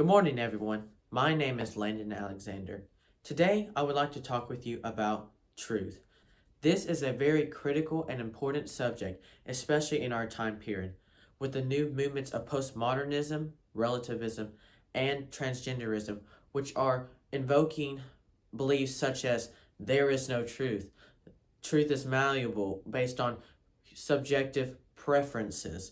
Good morning, everyone. My name is Landon Alexander. Today, I would like to talk with you about truth. This is a very critical and important subject, especially in our time period, with the new movements of postmodernism, relativism, and transgenderism, which are invoking beliefs such as there is no truth. Truth is malleable based on subjective preferences.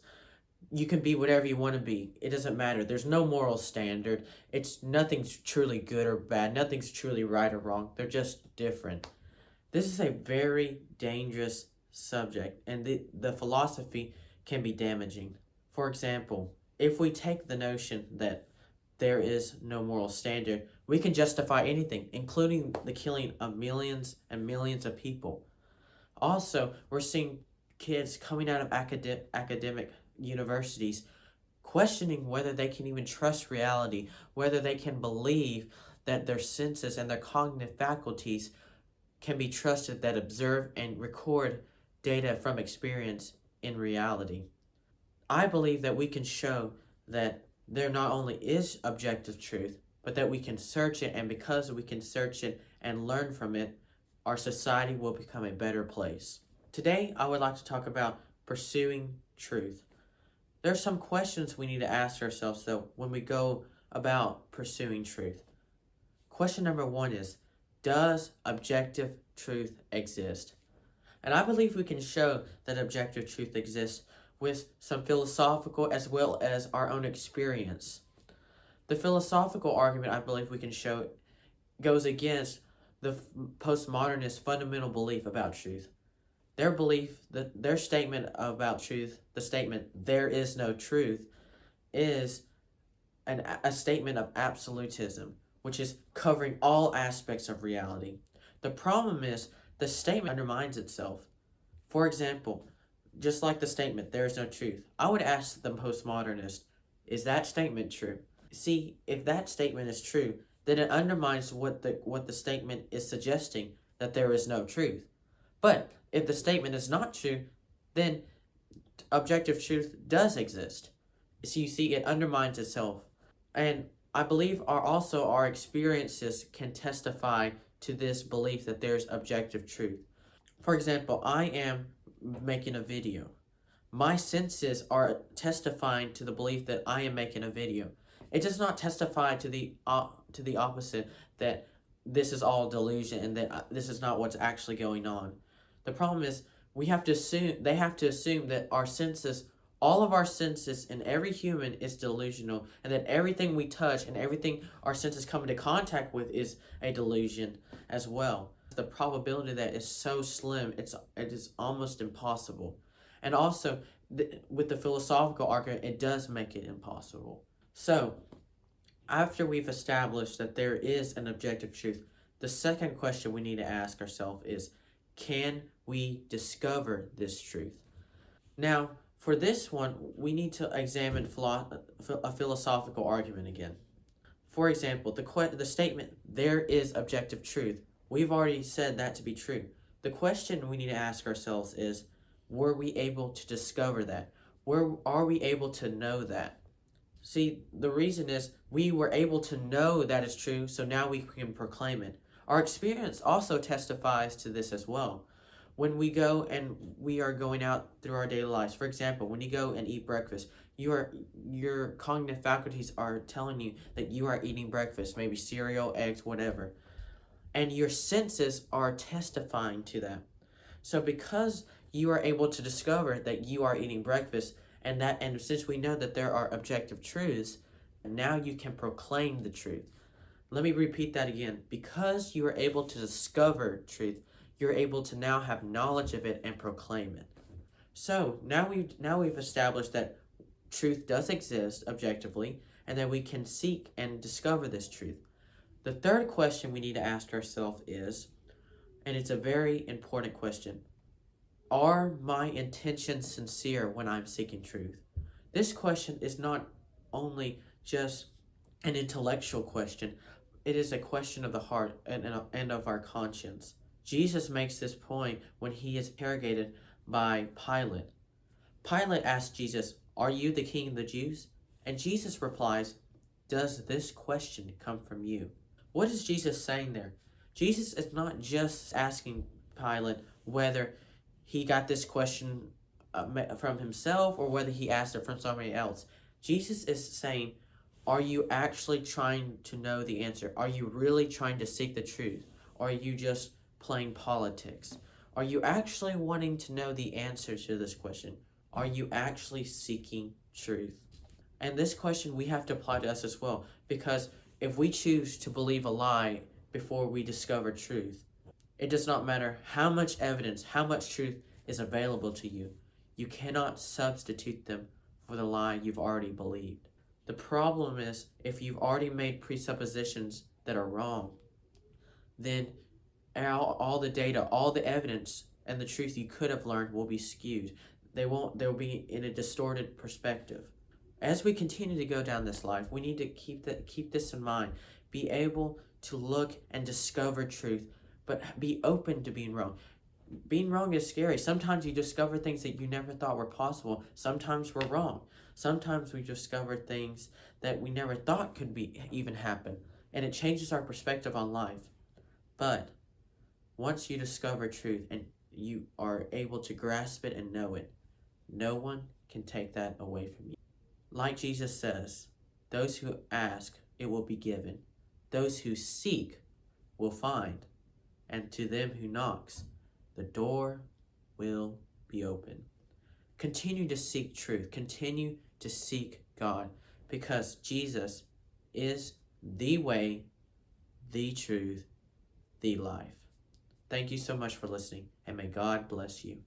You can be whatever you want to be. It doesn't matter. There's no moral standard. It's nothing's truly good or bad. Nothing's truly right or wrong. They're just different. This is a very dangerous subject, and the philosophy can be damaging. For example, if we take the notion that there is no moral standard, we can justify anything, including the killing of millions and millions of people. Also, we're seeing kids coming out of academic universities questioning whether they can even trust reality, whether they can believe that their senses and their cognitive faculties can be trusted that observe and record data from experience in reality. I believe that we can show that there not only is objective truth, but that we can search it, and because we can search it and learn from it, our society will become a better place. Today, I would like to talk about pursuing truth. There are some questions we need to ask ourselves, though, when we go about pursuing truth. Question number one is, does objective truth exist? And I believe we can show that objective truth exists with some philosophical as well as our own experience. The philosophical argument I believe we can show goes against the postmodernist fundamental belief about truth. Their belief, that their statement about truth, the statement, there is no truth, is a statement of absolutism, which is covering all aspects of reality. The problem is the statement undermines itself. For example, just like the statement, there is no truth, I would ask the postmodernist, is that statement true? See, if that statement is true, then it undermines what the statement is suggesting, that there is no truth. But if the statement is not true, then objective truth does exist. So you see, it undermines itself. And I believe our experiences can testify to this belief that there's objective truth. For example, I am making a video. My senses are testifying to the belief that I am making a video. It does not testify to the opposite, that this is all delusion and that this is not what's actually going on. The problem is they have to assume that our senses, all of our senses in every human is delusional, and that everything we touch and everything our senses come into contact with is a delusion as well. The probability of that is so slim, it is almost impossible. And also, with the philosophical argument, it does make it impossible. So, after we've established that there is an objective truth, the second question we need to ask ourselves is, can we discover this truth? Now, for this one, we need to examine a philosophical argument again. For example, the statement, there is objective truth, we've already said that to be true. The question we need to ask ourselves is, were we able to discover that? Are we able to know that? See, the reason is we were able to know that is true, so now we can proclaim it. Our experience also testifies to this as well. When we go and we are going out through our daily lives, for example, when you go and eat breakfast, your cognitive faculties are telling you that you are eating breakfast, maybe cereal, eggs, whatever. And your senses are testifying to that. So because you are able to discover that you are eating breakfast, and since we know that there are objective truths, now you can proclaim the truth. Let me repeat that again. Because you are able to discover truth, you're able to now have knowledge of it and proclaim it. So now we've established that truth does exist objectively, and that we can seek and discover this truth. The third question we need to ask ourselves is, and it's a very important question, are my intentions sincere when I'm seeking truth? This question is not only just an intellectual question, it is a question of the heart and of our conscience. Jesus makes this point when he is interrogated by Pilate. Pilate asks Jesus, "Are you the king of the Jews?" And Jesus replies, Does this question come from you? What is Jesus saying there? Jesus is not just asking Pilate whether he got this question from himself or whether he asked it from somebody else. Jesus is saying, are you actually trying to know the answer? Are you really trying to seek the truth? Or are you just playing politics? Are you actually wanting to know the answer to this question? Are you actually seeking truth? And this question we have to apply to us as well, because if we choose to believe a lie before we discover truth, it does not matter how much evidence, how much truth is available to you. You cannot substitute them for the lie you've already believed. The problem is, if you've already made presuppositions that are wrong, then all the data, all the evidence, and the truth you could have learned will be skewed. They'll be in a distorted perspective. As we continue to go down this life, we need to keep this in mind. Be able to look and discover truth, but be open to being wrong. Being wrong is scary. Sometimes you discover things that you never thought were possible. Sometimes we're wrong. Sometimes we discover things that we never thought could even happen. And it changes our perspective on life. But once you discover truth and you are able to grasp it and know it, no one can take that away from you. Like Jesus says, those who ask, it will be given. Those who seek will find. And to them who knocks, the door will be open. Continue to seek truth. Continue to seek God, because Jesus is the way, the truth, the life. Thank you so much for listening, and may God bless you.